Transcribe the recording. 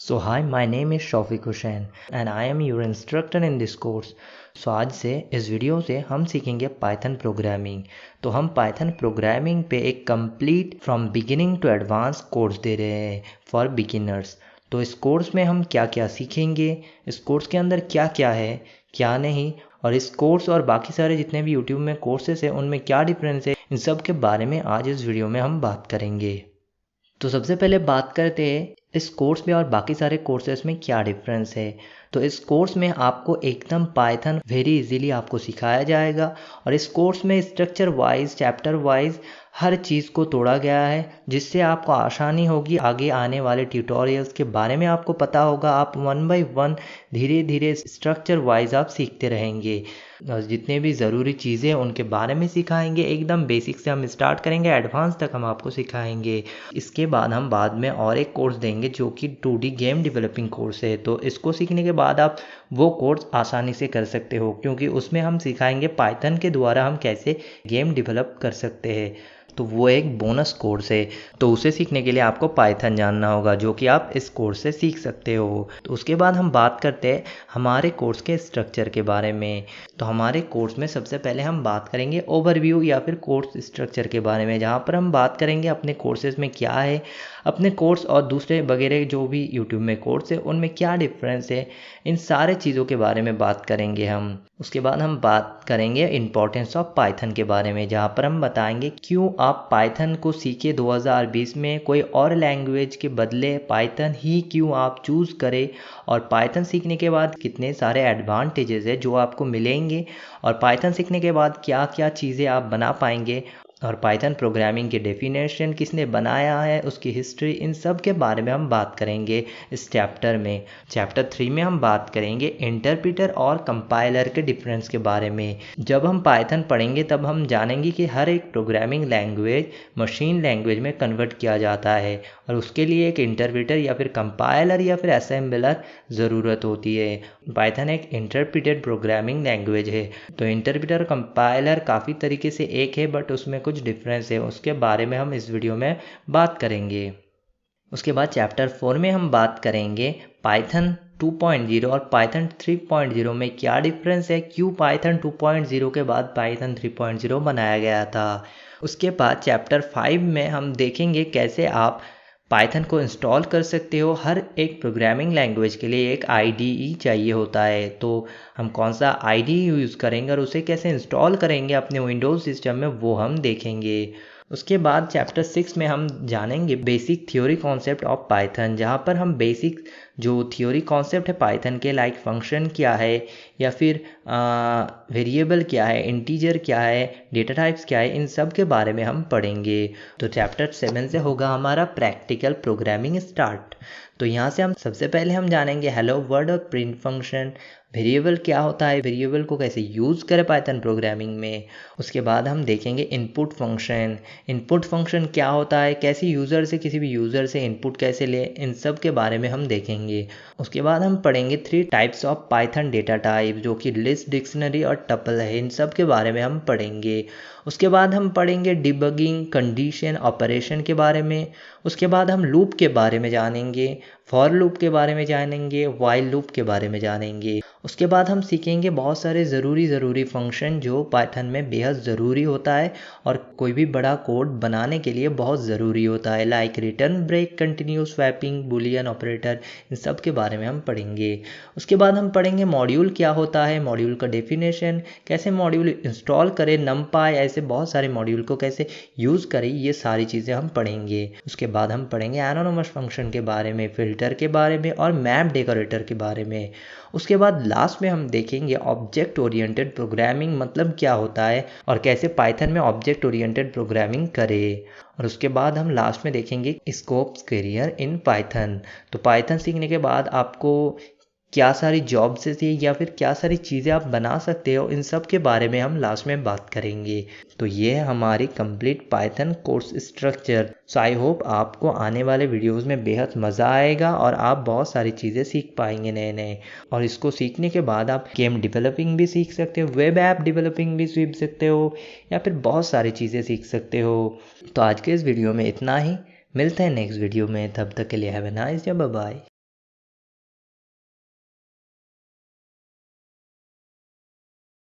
So hi, my name is Shaufiq Hussain and I am your instructor in this course. So आज से इस video से हम सीखेंगे पाइथन प्रोग्रामिंग। तो हम पाइथन प्रोग्रामिंग पे एक complete from beginning to advance course दे रहे हैं फॉर बिगिनर्स। तो इस कोर्स में हम क्या क्या सीखेंगे, इस कोर्स के अंदर क्या क्या है क्या नहीं, और इस कोर्स और बाकी सारे जितने भी यूट्यूब में कोर्सेस हैं उनमें क्या डिफरेंस है, इन सब के बारे में आज इस वीडियो में हम बात करेंगे। तो सबसे पहले बात करते हैं इस कोर्स में और बाकी सारे कोर्सेस में क्या डिफरेंस है। तो इस कोर्स में आपको एकदम पाइथन वेरी इजीली आपको सिखाया जाएगा और इस कोर्स में स्ट्रक्चर वाइज चैप्टर वाइज हर चीज़ को तोड़ा गया है, जिससे आपको आसानी होगी आगे आने वाले ट्यूटोरियल्स के बारे में आपको पता होगा। आप वन बाय वन धीरे धीरे स्ट्रक्चर वाइज आप सीखते रहेंगे और जितने भी ज़रूरी चीज़ें उनके बारे में सिखाएंगे। एकदम बेसिक से हम स्टार्ट करेंगे, एडवांस तक हम आपको सिखाएंगे। इसके बाद हम बाद में और एक कोर्स देंगे जो कि 2D गेम डेवलपिंग कोर्स है। तो इसको सीखने के बाद आप वो कोर्स आसानी से कर सकते हो, क्योंकि उसमें हम सिखाएंगे पाइथन के द्वारा हम कैसे गेम डेवलप कर सकते हैं। तो वो एक बोनस कोर्स है, तो उसे सीखने के लिए आपको पाइथन जानना होगा, जो कि आप इस कोर्स से सीख सकते हो। तो उसके बाद हम बात करते हैं हमारे कोर्स के स्ट्रक्चर के बारे में। तो हमारे कोर्स में सबसे पहले हम बात करेंगे ओवरव्यू या फिर कोर्स स्ट्रक्चर के बारे में, जहाँ पर हम बात करेंगे अपने कोर्सेज में क्या है, अपने कोर्स और दूसरे वगैरह जो भी यूट्यूब में कोर्स है उनमें क्या डिफरेंस है, इन सारे चीज़ों के बारे में बात करेंगे हम। उसके बाद हम बात करेंगे इम्पोर्टेंस ऑफ पाइथन के बारे में, जहाँ पर हम बताएंगे क्यों आप पाइथन को सीखे 2020 में, कोई और लैंग्वेज के बदले पाइथन ही क्यों आप चूज़ करें, और पाइथन सीखने के बाद कितने सारे एडवांटेजेस है जो आपको मिलेंगे, और पाइथन सीखने के बाद क्या क्या चीज़ें आप बना पाएंगे, और पाइथन प्रोग्रामिंग के डेफिनेशन किसने बनाया है, उसकी हिस्ट्री, इन सब के बारे में हम बात करेंगे इस चैप्टर में। चैप्टर 3 में हम बात करेंगे इंटरप्रेटर और कंपाइलर के डिफरेंस के बारे में। जब हम पाइथन पढ़ेंगे तब हम जानेंगे कि हर एक प्रोग्रामिंग लैंग्वेज मशीन लैंग्वेज में कन्वर्ट किया जाता है और उसके लिए एक इंटरप्रेटर या फिर कंपाइलर या फिर असेंबलर ज़रूरत होती है। पाइथन एक इंटरप्रेटेड प्रोग्रामिंग लैंग्वेज है, तो इंटरप्रेटर कंपाइलर काफ़ी तरीके से एक है, बट उसमें कुछ डिफरेंस है, उसके बारे में हम इस वीडियो में बात करेंगे। उसके बाद चैप्टर 4 में हम बात करेंगे पाइथन 2.0 और पाइथन 3.0 में क्या डिफरेंस है, क्यों पाइथन 2.0 के बाद पाइथन 3.0 बनाया गया था। उसके बाद चैप्टर 5 में हम देखेंगे कैसे आप पाइथन को इंस्टॉल कर सकते हो। हर एक प्रोग्रामिंग लैंग्वेज के लिए एक आईडीई चाहिए होता है, तो हम कौन सा आईडीई यूज़ करेंगे और उसे कैसे इंस्टॉल करेंगे अपने विंडोज़ सिस्टम में, वो हम देखेंगे। उसके बाद चैप्टर 6 में हम जानेंगे basic theory concept of Python, जहाँ पर हम बेसिक जो थ्योरी कॉन्सेप्ट है पाइथन के, लाइक फंक्शन क्या है या फिर वेरिएबल क्या है, इंटीजर क्या है, डेटा टाइप्स क्या है, इन सब के बारे में हम पढ़ेंगे। तो चैप्टर 7 से होगा हमारा प्रैक्टिकल प्रोग्रामिंग स्टार्ट। तो यहाँ से हम सबसे पहले हम जानेंगे हेलो वर्ल्ड और प्रिंट फंक्शन, वेरिएबल क्या होता है, वेरिएबल को कैसे यूज़ करें पाइथन प्रोग्रामिंग में। उसके बाद हम देखेंगे इनपुट फंक्शन, इनपुट फंक्शन क्या होता है, कैसे यूज़र से किसी भी यूज़र से इनपुट कैसे ले, इन सब के बारे में हम देखेंगे। उसके बाद हम पढ़ेंगे 3 types of Python data type, जो कि लिस्ट, डिक्शनरी और टपल है, इन सब के बारे में हम पढ़ेंगे। उसके बाद हम पढ़ेंगे डिबगिंग, कंडीशन, ऑपरेशन के बारे में। उसके बाद हम लूप के बारे में जानेंगे, फॉर लूप के बारे में जानेंगे, वाइल लूप के बारे में जानेंगे। उसके बाद हम सीखेंगे बहुत सारे ज़रूरी फंक्शन जो पाइथन में बेहद ज़रूरी होता है और कोई भी बड़ा कोड बनाने के लिए बहुत ज़रूरी होता है, like return, break, continues, swapping, Boolean operator, इन सब के बारे में हम पढ़ेंगे। उसके बाद हम पढ़ेंगे मॉड्यूल क्या होता है, मॉड्यूल का डेफिनेशन, कैसे मॉड्यूल इंस्टॉल करें, नमपाई, ऐसे बहुत सारे मॉड्यूल को कैसे यूज़ करें, ये सारी चीज़ें हम पढ़ेंगे। उसके बाद हम पढ़ेंगे एनोनिमस फंक्शन के बारे में, फिल्टर के बारे में और मैप डेकोरेटर के बारे में। उसके बाद लास्ट में हम देखेंगे ऑब्जेक्ट ओरिएंटेड प्रोग्रामिंग मतलब क्या होता है और कैसे पाइथन में ऑब्जेक्ट ओरिएंटेड प्रोग्रामिंग करें। और उसके बाद हम लास्ट में देखेंगे स्कोप्स करियर इन पाइथन। तो पाइथन सीखने के बाद आपको क्या सारी जॉब्स है या फिर क्या सारी चीज़ें आप बना सकते हो, इन सब के बारे में हम लास्ट में बात करेंगे। तो ये है हमारी complete Python course structure. So I hope आपको आने वाले वीडियोस में बेहद मज़ा आएगा और आप बहुत सारी चीज़ें सीख पाएंगे नए नए। और इसको सीखने के बाद आप गेम डेवलपिंग भी सीख सकते हो, वेब ऐप डेवलपिंग भी सीख सकते हो, या फिर बहुत सारी चीज़ें सीख सकते हो। तो आज के इस वीडियो में इतना ही, मिलते हैं नेक्स्ट वीडियो में, तब तक के लिए have a nice day, bye bye.